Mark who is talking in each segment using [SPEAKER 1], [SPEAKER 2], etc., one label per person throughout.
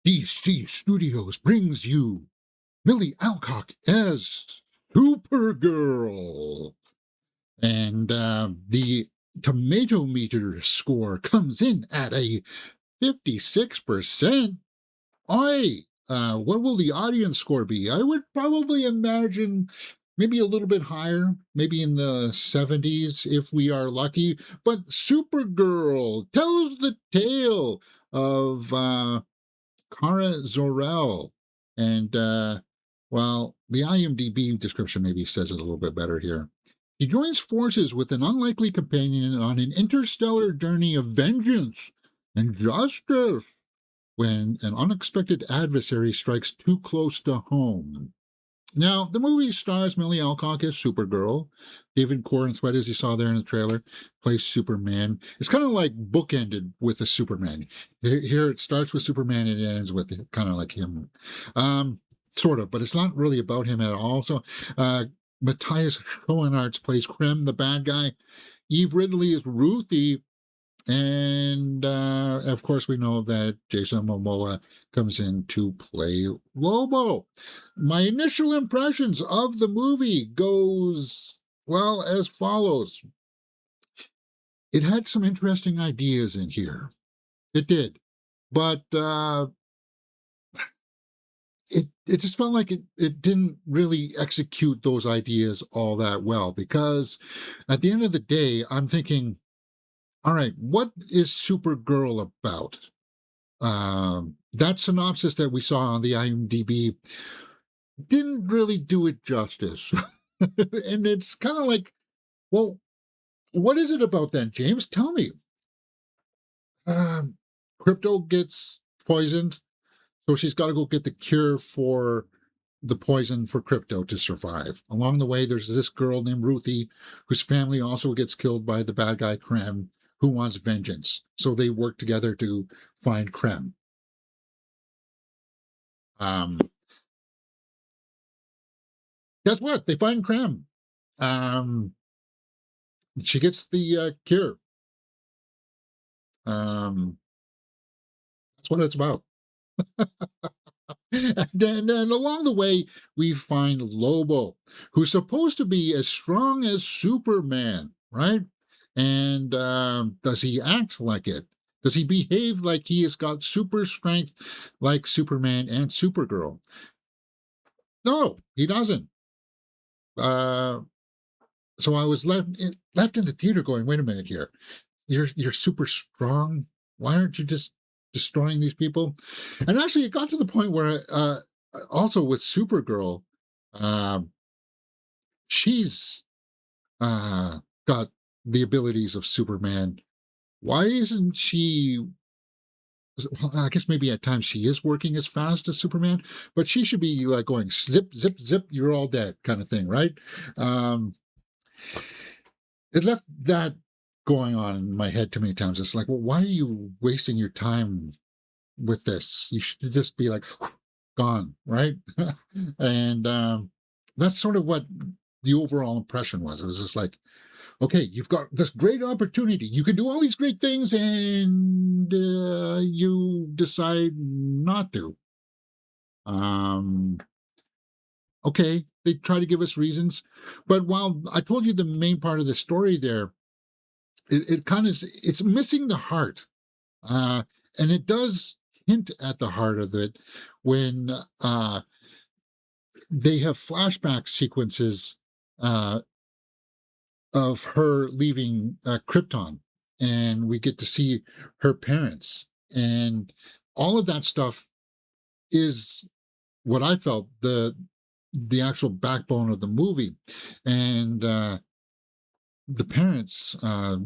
[SPEAKER 1] DC Studios brings you Millie Alcock as Supergirl. And the tomato meter score comes in at a 56%. What will the audience score be? I would probably imagine maybe a little bit higher, maybe in the 70s if we are lucky. But Supergirl tells the tale of Kara Zor-El. And, well, the IMDb description maybe says it a little bit better here. He joins forces with an unlikely companion on an interstellar journey of vengeance and justice when an unexpected adversary strikes too close to home. Now, the movie stars Millie Alcock as Supergirl. David Corenswet, as you saw there in the trailer, plays Superman. It's kind of like bookended with a Superman. Here it starts with Superman and it ends with kind of like him. Sort of, but it's not really about him at all. So, Matthias Schoenaerts plays Krem, the bad guy. Eve Ridley is Ruthye. And, of course, we know that Jason Momoa comes in to play Lobo. My initial impressions of the movie goes, well, as follows. It had some interesting ideas in here. It did. But it just felt like it didn't really execute those ideas all that well. Because at the end of the day, I'm thinking, all right, what is Supergirl about? That synopsis that we saw on the IMDb didn't really do it justice. And it's kind of like, well, what is it about then, James? Tell me. Crypto gets poisoned, so she's got to go get the cure for the poison for Crypto to survive. Along the way, there's this girl named Ruthye, whose family also gets killed by the bad guy Krem, who wants vengeance. So they work together to find Krem. Guess what? They find Krem. She gets the cure. That's what it's about. And along the way, we find Lobo, who's supposed to be as strong as Superman, right? And does he act like it? Does he behave like he has got super strength like Superman and Supergirl? No, he doesn't. So I was left in the theater going, wait a minute here. You're super strong. Why aren't you just destroying these people? And actually, it got to the point where also with Supergirl, she's got the abilities of Superman. Why isn't she? Well, I guess maybe at times she is working as fast as Superman, but she should be like going zip, zip, zip, you're all dead kind of thing, right? It left that going on in my head too many times. It's like, well, why are you wasting your time with this? You should just be like, gone, right? And that's sort of what the overall impression was. It was just like, okay, you've got this great opportunity. You can do all these great things, and you decide not to. Okay, they try to give us reasons, but while I told you the main part of the story there, it kind of it's missing the heart, and it does hint at the heart of it when they have flashback sequences of her leaving Krypton, and we get to see her parents, and all of that stuff is what I felt the actual backbone of the movie. And the parents, I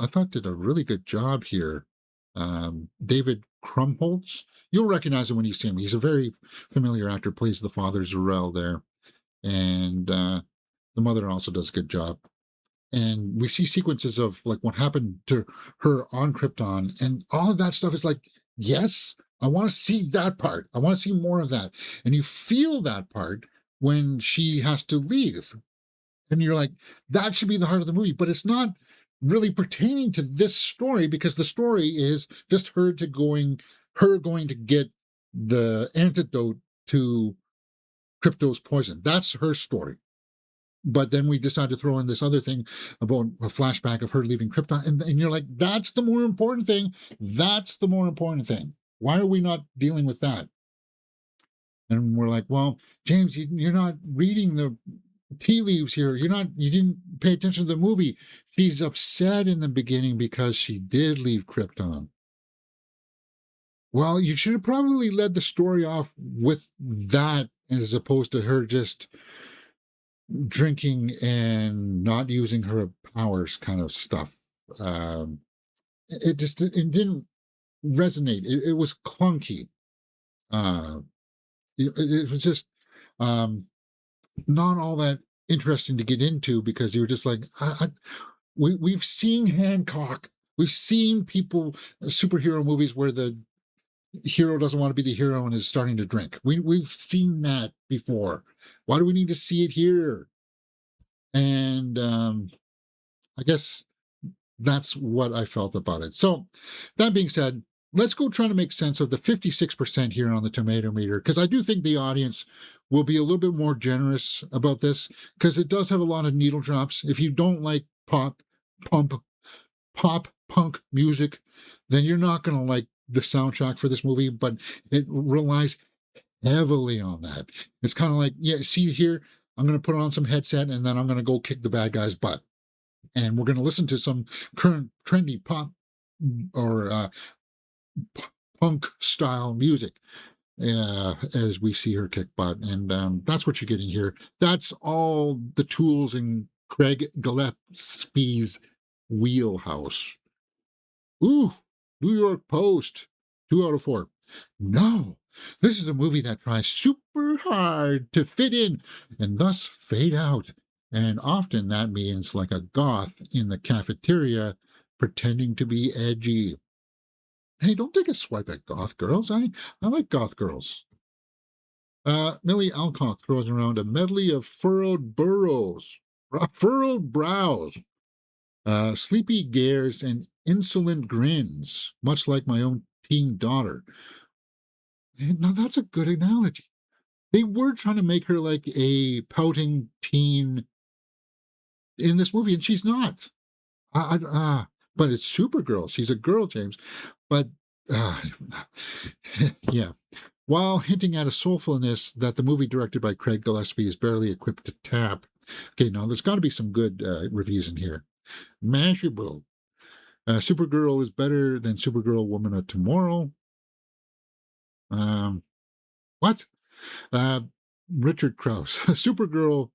[SPEAKER 1] thought, did a really good job here. David Krumholtz, you'll recognize him when you see him. He's a very familiar actor, plays the father Zor-El there, and the mother also does a good job. And we see sequences of like what happened to her on Krypton, and all of that stuff is like, yes, I want to see that part. I want to see more of that. And you feel that part when she has to leave. And you're like, that should be the heart of the movie. But it's not really pertaining to this story, because the story is just her going to get the antidote to Crypto's poison. That's her story. But then we decide to throw in this other thing about a flashback of her leaving Krypton. And you're like, that's the more important thing. That's the more important thing. Why are we not dealing with that? And we're like, well, James, you're not reading the tea leaves here. You didn't pay attention to the movie. She's upset in the beginning because she did leave Krypton. Well, you should have probably led the story off with that as opposed to her just drinking and not using her powers kind of stuff. It didn't resonate. It was clunky. Uh, it was just not all that interesting to get into because you were just like, we've seen Hancock. We've seen people, superhero movies where the hero doesn't want to be the hero and is starting to drink. We've seen that before. Why do we need to see it here? And I guess that's what I felt about it. So that being said, let's go try to make sense of the 56% here on the tomato meter, because I do think the audience will be a little bit more generous about this, because it does have a lot of needle drops. If you don't like pop punk music, then you're not going to like the soundtrack for this movie, but it relies heavily on that. It's kind of like, yeah, see here, I'm going to put on some headset and then I'm going to go kick the bad guy's butt. And we're going to listen to some current trendy pop or punk style music as we see her kick butt. And that's what you're getting here. That's all the tools in Craig Gillespie's wheelhouse. Ooh, New York Post, 2 out of 4. No, this is a movie that tries super hard to fit in and thus fade out. And often that means like a goth in the cafeteria pretending to be edgy. Hey, don't take a swipe at goth girls. I like goth girls. Millie Alcock throws around a medley of furrowed brows, sleepy gares, and insolent grins, much like my own teen daughter. And now that's a good analogy. They were trying to make her like a pouting teen in this movie, and she's not. But it's Supergirl. She's a girl, James. But yeah. While hinting at a soulfulness that the movie directed by Craig Gillespie is barely equipped to tap. Okay, now there's got to be some good reviews in here. Mashable. Supergirl is better than Supergirl Woman of Tomorrow. What? Richard Krause. Supergirl,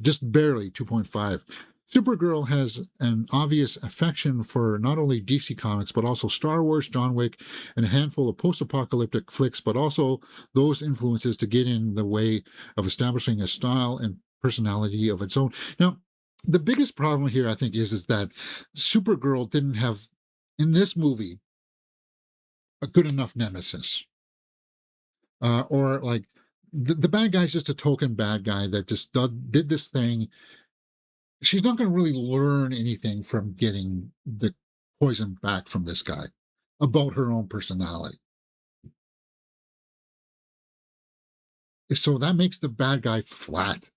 [SPEAKER 1] just barely 2.5. Supergirl has an obvious affection for not only DC Comics, but also Star Wars, John Wick, and a handful of post-apocalyptic flicks, but also those influences to get in the way of establishing a style and personality of its own. Now, the biggest problem here, I think, is that Supergirl didn't have, in this movie, a good enough nemesis. Or like, the bad guy's just a token bad guy that just did this thing. She's not going to really learn anything from getting the poison back from this guy about her own personality. So that makes the bad guy flat.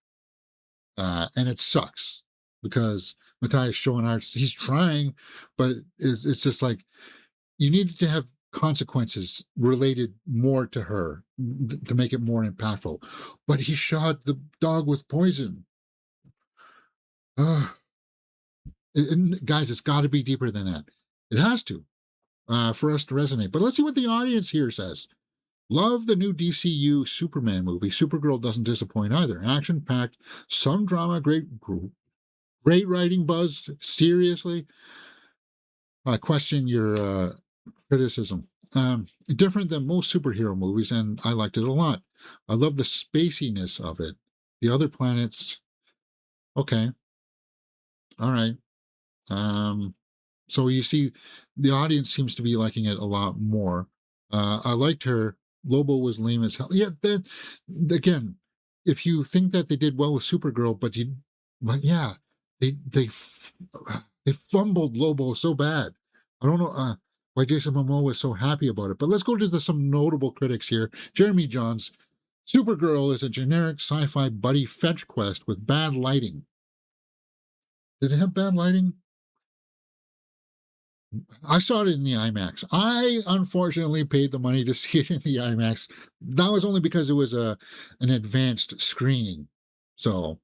[SPEAKER 1] And it sucks because Matthias Schoenaerts, he's trying, but it's just like, you needed to have consequences related more to her to make it more impactful. But he shot the dog with poison. Guys, it's got to be deeper than that. It has to for us to resonate. But let's see what the audience here says. Love the new DCU Superman movie. Supergirl doesn't disappoint either. Action-packed, some drama, great writing, buzz. Seriously, I question your criticism. Different than most superhero movies, and I liked it a lot. I love the spaciness of it. The other planets, okay, all right. So you see, the audience seems to be liking it a lot more. I liked her. Lobo was lame as hell. Yeah, then again, if you think that they did well with Supergirl, but yeah, they fumbled Lobo so bad. I don't know. why Jason Momoa was so happy about it. But let's go to some notable critics here. Jeremy Johns, Supergirl is a generic sci-fi buddy fetch quest with bad lighting. Did it have bad lighting? I saw it in the IMAX. I unfortunately paid the money to see it in the IMAX. That was only because it was an advanced screening. So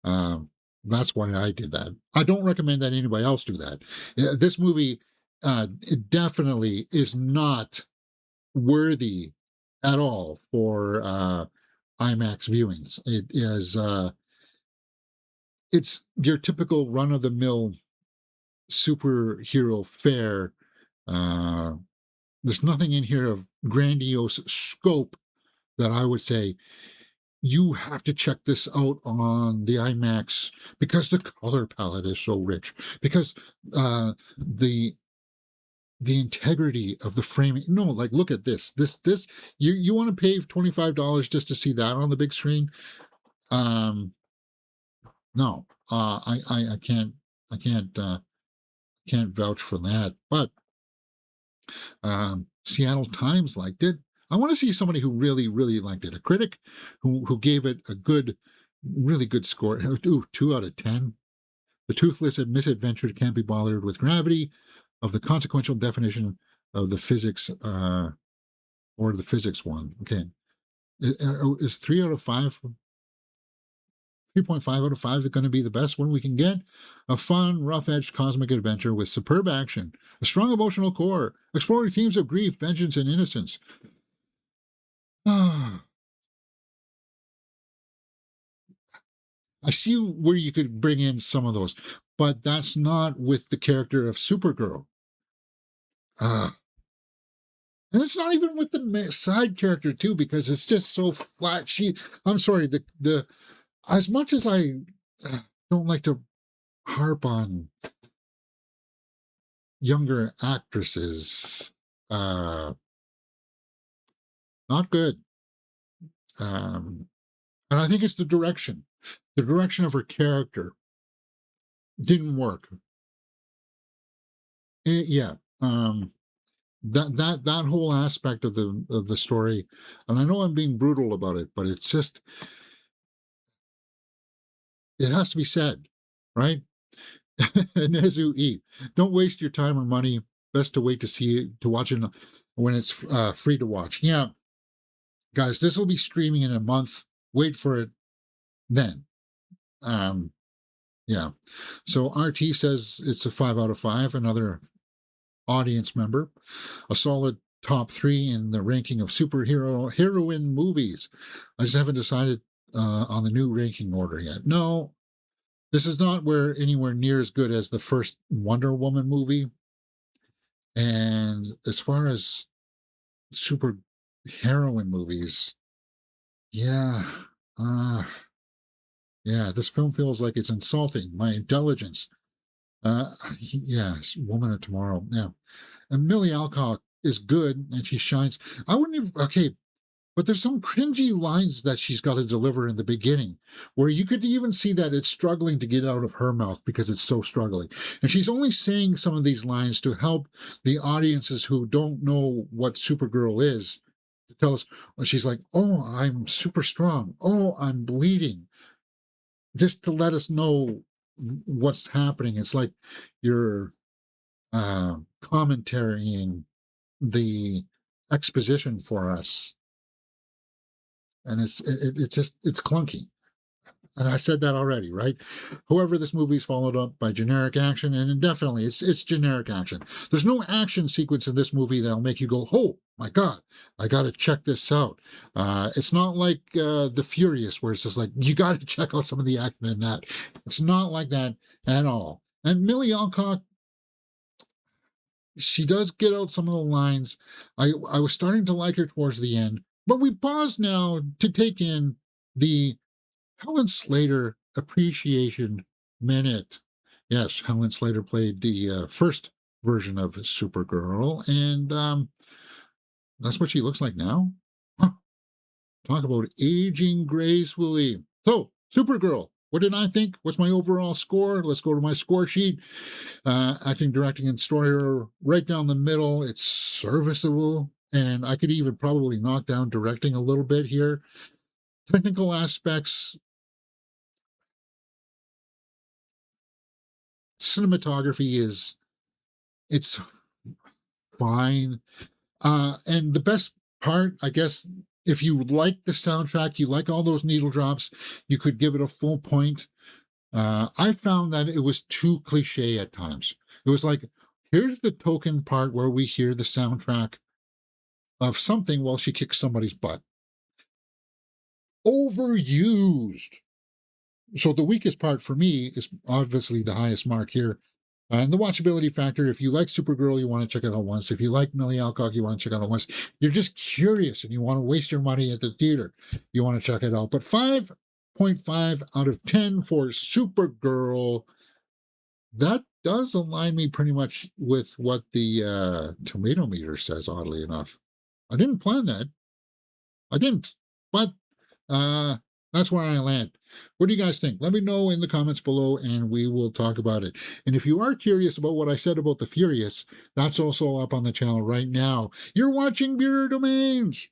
[SPEAKER 1] um, that's why I did that. I don't recommend that anybody else do that. This movie it definitely is not worthy at all for IMAX viewings. It is it's your typical run of the mill superhero fare. Uh, there's nothing in here of grandiose scope that I would say you have to check this out on the IMAX because the color palette is so rich, because the integrity of the framing. No, like look at this. You want to pay $25 just to see that on the big screen? No, I can't I can't can't vouch for that. But Seattle Times liked it. I want to see somebody who really liked it. A critic who gave it a good, really good score. Ooh, 2 out of 10. The toothless and misadventured can't be bothered with gravity of the consequential definition of the physics, or the physics one. Okay, is 3 out of 5 3.5 out of 5 is going to be the best one we can get. A fun, rough-edged cosmic adventure with superb action, a strong emotional core, exploring themes of grief, vengeance, and innocence. I see where you could bring in some of those, but that's not with the character of Supergirl. And it's not even with the side character too, because it's just so flat. I'm sorry, the as much as I don't like to harp on younger actresses, not good. And I think it's the direction. The direction of her character didn't work. Yeah. That whole aspect of the story, and I know I'm being brutal about it, but it's just it has to be said, right? Nezu E. Don't waste your time or money. Best to wait to watch it when it's free to watch. Yeah, guys, this will be streaming in a month. Wait for it then. Yeah. So RT says it's a 5 out of 5. Another audience member, a solid top 3 in the ranking of superhero heroine movies. I just haven't decided on the new ranking order yet. No, this is not anywhere near as good as the first Wonder Woman movie. And as far as super heroine movies, yeah, yeah, this film feels like it's insulting my intelligence. Yes, Woman of Tomorrow. Yeah, and Millie Alcock is good and she shines. I wouldn't even okay. But there's some cringy lines that she's got to deliver in the beginning where you could even see that it's struggling to get out of her mouth because it's so struggling. And she's only saying some of these lines to help the audiences who don't know what Supergirl is to tell us. She's like, oh, I'm super strong. Oh, I'm bleeding. Just to let us know what's happening. It's like you're commentarying the exposition for us, and it's just it's clunky. And I said that already, right? However, this movie is followed up by generic action, and definitely it's generic action. There's no action sequence in this movie that'll make you go, oh my god, I got to check this out. It's not like The Furious, where it's just like you got to check out some of the action in that. It's not like that at all. And Millie Alcock, she does get out some of the lines. I was starting to like her towards the end, but we pause now to take in the Helen Slater Appreciation Minute. Yes, Helen Slater played the first version of Supergirl, and that's what she looks like now. Huh. Talk about aging gracefully. So, Supergirl, What did I think? What's my overall score? Let's go to my score sheet. Acting, directing, and story are right down the middle. It's serviceable, and I could even probably knock down directing a little bit here. Technical aspects, cinematography it's fine. And the best part, I guess, if you like the soundtrack, you like all those needle drops, you could give it a full point. I found that it was too cliche at times. It was like, here's the token part where we hear the soundtrack of something while she kicks somebody's butt. Overused. So the weakest part for me is obviously the highest mark here. And the watchability factor, if you like Supergirl, you want to check it out once. If you like Millie Alcock, you want to check it out once. You're just curious and you want to waste your money at the theater, you want to check it out. But 5.5 out of 10 for Supergirl. That does align me pretty much with what the tomato meter says, oddly enough. I didn't plan that. I didn't. But uh, that's where I land. What do you guys think? Let me know in the comments below and we will talk about it. And if you are curious about what I said about the Furious, that's also up on the channel right now. You're watching Bureau Domains.